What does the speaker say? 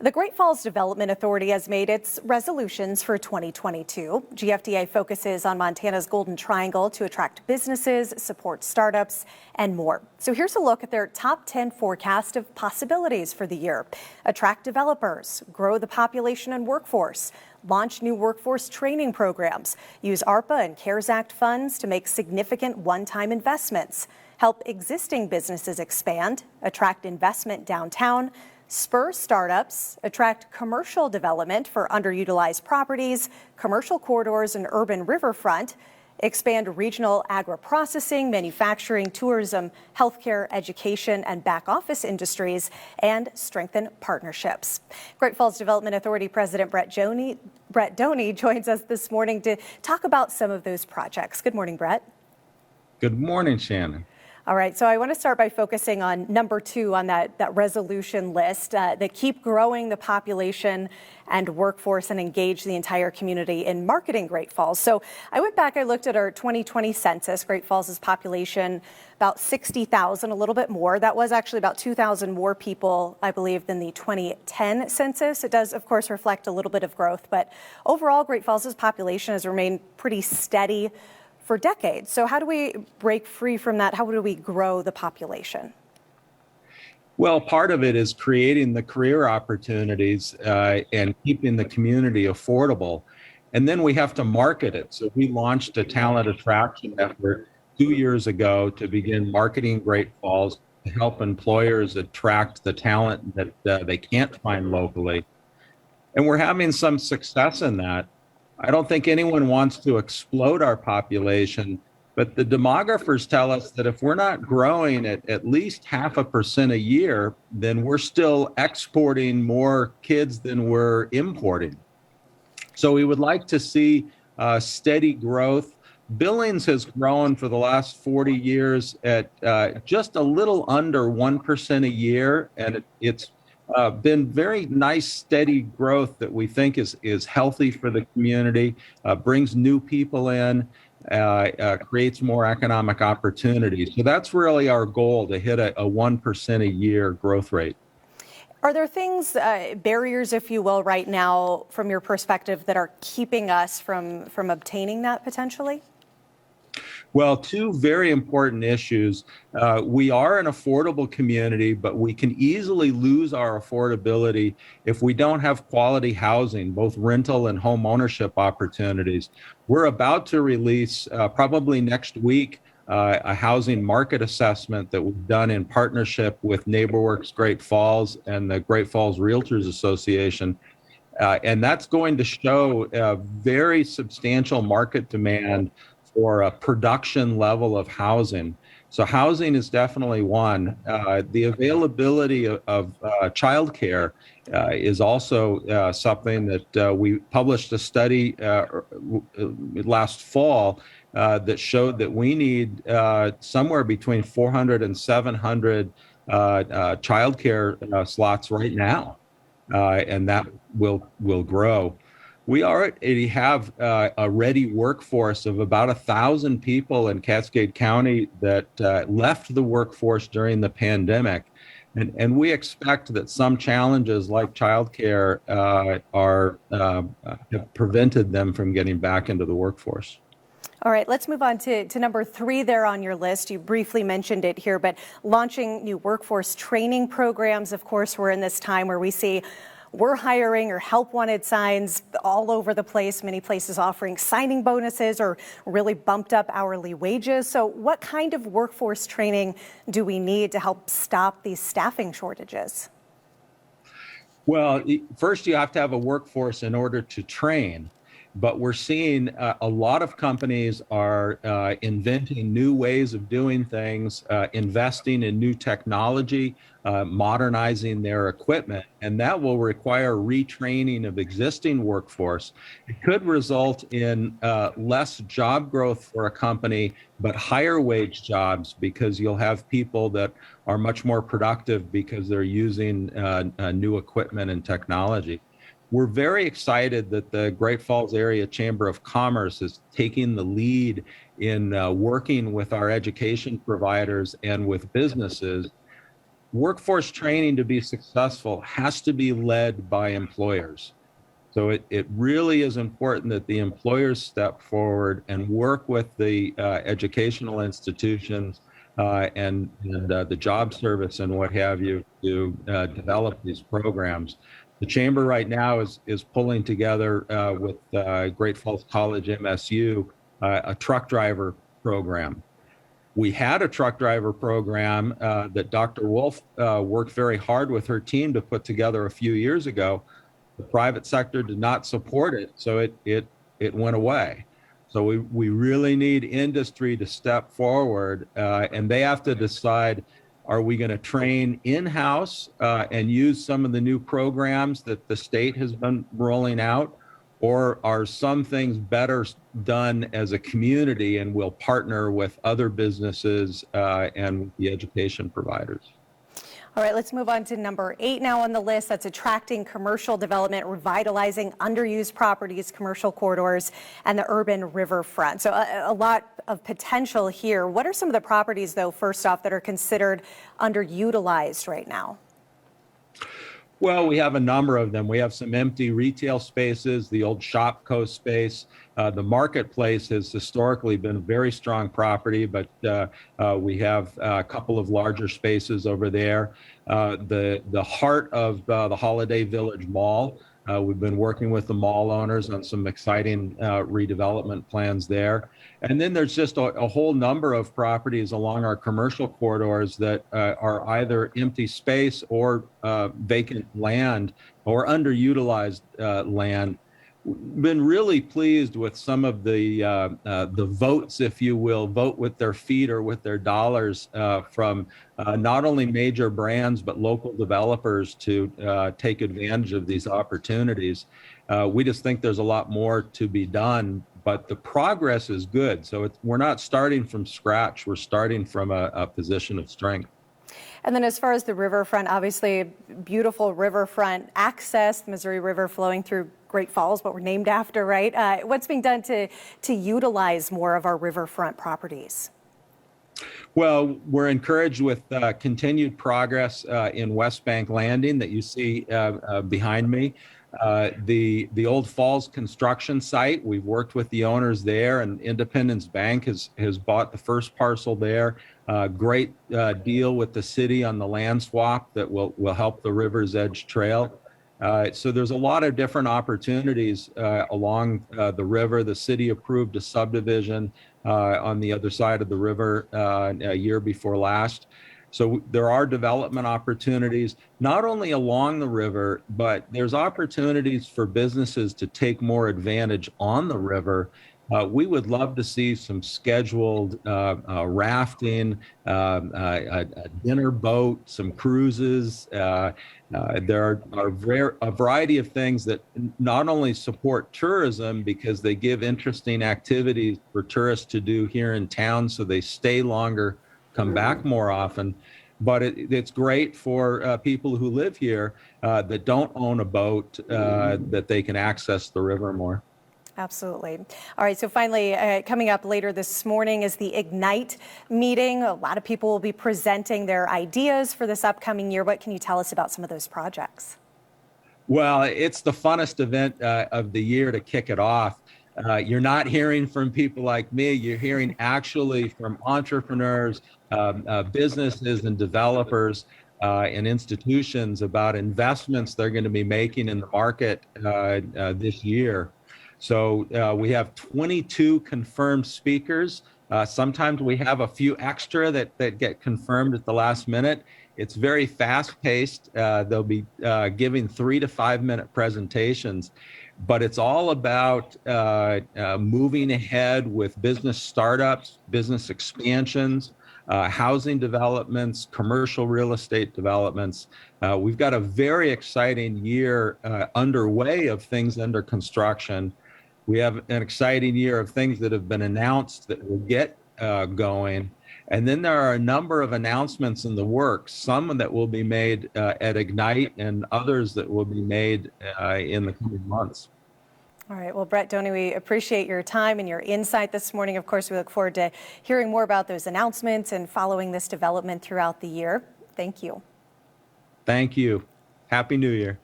The Great Falls Development Authority has made its resolutions for 2022. GFDA focuses on Montana's Golden Triangle to attract businesses, support startups, and more. So here's a look at their top 10 forecast of possibilities for the year. Attract developers, grow the population and workforce, launch new workforce training programs, use ARPA and CARES Act funds to make significant one-time investments, help existing businesses expand, attract investment downtown, spur startups, attract commercial development for underutilized properties, commercial corridors and urban riverfront, expand regional agri-processing, manufacturing, tourism, healthcare, education, and back office industries, and strengthen partnerships. Great Falls Development Authority President Brett Doney joins us this morning to talk about some of those projects. Good morning, Brett. Good morning, Shannon. All right, so I want to start by focusing on number 2 on that resolution list, that keep growing the population and workforce and engage the entire community in marketing Great Falls. So I went back, I looked at our 2020 census, Great Falls' population, about 60,000, a little bit more. That was actually about 2,000 more people, I believe, than the 2010 census. It does, of course, reflect a little bit of growth, but overall, Great Falls' population has remained pretty steady for decades. So how do we break free from that? How do we grow the population? Well, part of it is creating the career opportunities and keeping the community affordable. And then we have to market it. So we launched a talent attraction effort 2 years ago to begin marketing Great Falls to help employers attract the talent that they can't find locally. And we're having some success in that. I don't think anyone wants to explode our population, but the demographers tell us that if we're not growing at least 0.5% a year, then we're still exporting more kids than we're importing. So we would like to see steady growth. Billings has grown for the last 40 years at just a little under 1% a year, and it's been very nice, steady growth that we think is healthy for the community, brings new people in, creates more economic opportunities. So that's really our goal, to hit a 1% a year growth rate. Are there things, barriers, if you will, right now, from your perspective, that are keeping us from obtaining that potentially? Well, 2 very important issues. We are an affordable community, but we can easily lose our affordability if we don't have quality housing, both rental and home ownership opportunities. We're about to release, probably next week, a housing market assessment that we've done in partnership with NeighborWorks Great Falls and the Great Falls Realtors Association. And that's going to show a very substantial market demand for a production level of housing. So housing is definitely one. The availability of childcare is also something that we published a study last fall that showed that we need somewhere between 400 and 700 childcare slots right now, and that will grow. We already have a ready workforce of about 1,000 people in Cascade County that left the workforce during the pandemic. And we expect that some challenges like childcare have prevented them from getting back into the workforce. All right, let's move on to number 3 there on your list. You briefly mentioned it here, but launching new workforce training programs. Of course, we're in this time where we see we're hiring or help wanted signs all over the place, many places offering signing bonuses or really bumped up hourly wages. So what kind of workforce training do we need to help stop these staffing shortages? Well, first you have to have a workforce in order to train. But we're seeing a lot of companies are inventing new ways of doing things, investing in new technology, modernizing their equipment, and that will require retraining of existing workforce. It could result in less job growth for a company, but higher wage jobs, because you'll have people that are much more productive because they're using new equipment and technology. We're very excited that the Great Falls Area Chamber of Commerce is taking the lead in working with our education providers and with businesses workforce training to be successful has to be led by employers. So it really is important that the employers step forward and work with the educational institutions and the job service and what have you to develop these programs. The chamber right now is pulling together with Great Falls College MSU a truck driver program. We had a truck driver program that Dr. Wolf worked very hard with her team to put together a few years ago. The private sector did not support it, so it went away. So we really need industry to step forward, and they have to decide, are we going to train in-house and use some of the new programs that the state has been rolling out, or are some things better done as a community and we'll partner with other businesses and the education providers? All right, let's move on to number 8 now on the list. That's attracting commercial development, revitalizing underused properties, commercial corridors, and the urban riverfront. So a lot of potential here. What are some of the properties, though, first off, that are considered underutilized right now? Well, we have a number of them. We have some empty retail spaces, the old Shopco space. The marketplace has historically been a very strong property, but we have a couple of larger spaces over there. The heart of the Holiday Village Mall, we've been working with the mall owners on some exciting redevelopment plans there. And then there's just a whole number of properties along our commercial corridors that are either empty space or vacant land or underutilized land. Been really pleased with some of the votes, if you will, vote with their feet or with their dollars from not only major brands but local developers to take advantage of these opportunities. We just think there's a lot more to be done, but the progress is good. So we're not starting from scratch. We're starting from a position of strength. And then as far as the riverfront, obviously beautiful riverfront access, the Missouri River flowing through Great Falls, what we're named after, right? What's being done to utilize more of our riverfront properties? Well, we're encouraged with continued progress in West Bank Landing that you see behind me. The Old Falls construction site, we've worked with the owners there, and Independence Bank has bought the first parcel there. Great deal with the city on the land swap that will help the River's Edge Trail. So there's a lot of different opportunities along the river. The city approved a subdivision on the other side of the river a year before last. So there are development opportunities, not only along the river, but there's opportunities for businesses to take more advantage on the river. We would love to see some scheduled rafting, a dinner boat, some cruises. There are a variety of things that not only support tourism because they give interesting activities for tourists to do here in town so they stay longer, come back more often, but it's great for people who live here that don't own a boat, that they can access the river more. Absolutely. All right, so finally, coming up later this morning is the Ignite meeting. A lot of people will be presenting their ideas for this upcoming year. What can you tell us about some of those projects? Well, it's the funnest event of the year to kick it off. You're not hearing from people like me. You're hearing actually from entrepreneurs, businesses and developers and institutions about investments they're going to be making in the market this year. So we have 22 confirmed speakers. Sometimes we have a few extra that get confirmed at the last minute. It's very fast-paced. They'll be giving 3 to 5 minute presentations, but it's all about moving ahead with business startups, business expansions, housing developments, commercial real estate developments. We've got a very exciting year underway of things under construction. We have an exciting year of things that have been announced that will get going. And then there are a number of announcements in the works, some that will be made at Ignite and others that will be made in the coming months. All right. Well, Brett Doney, we appreciate your time and your insight this morning. Of course, we look forward to hearing more about those announcements and following this development throughout the year. Thank you. Thank you. Happy New Year.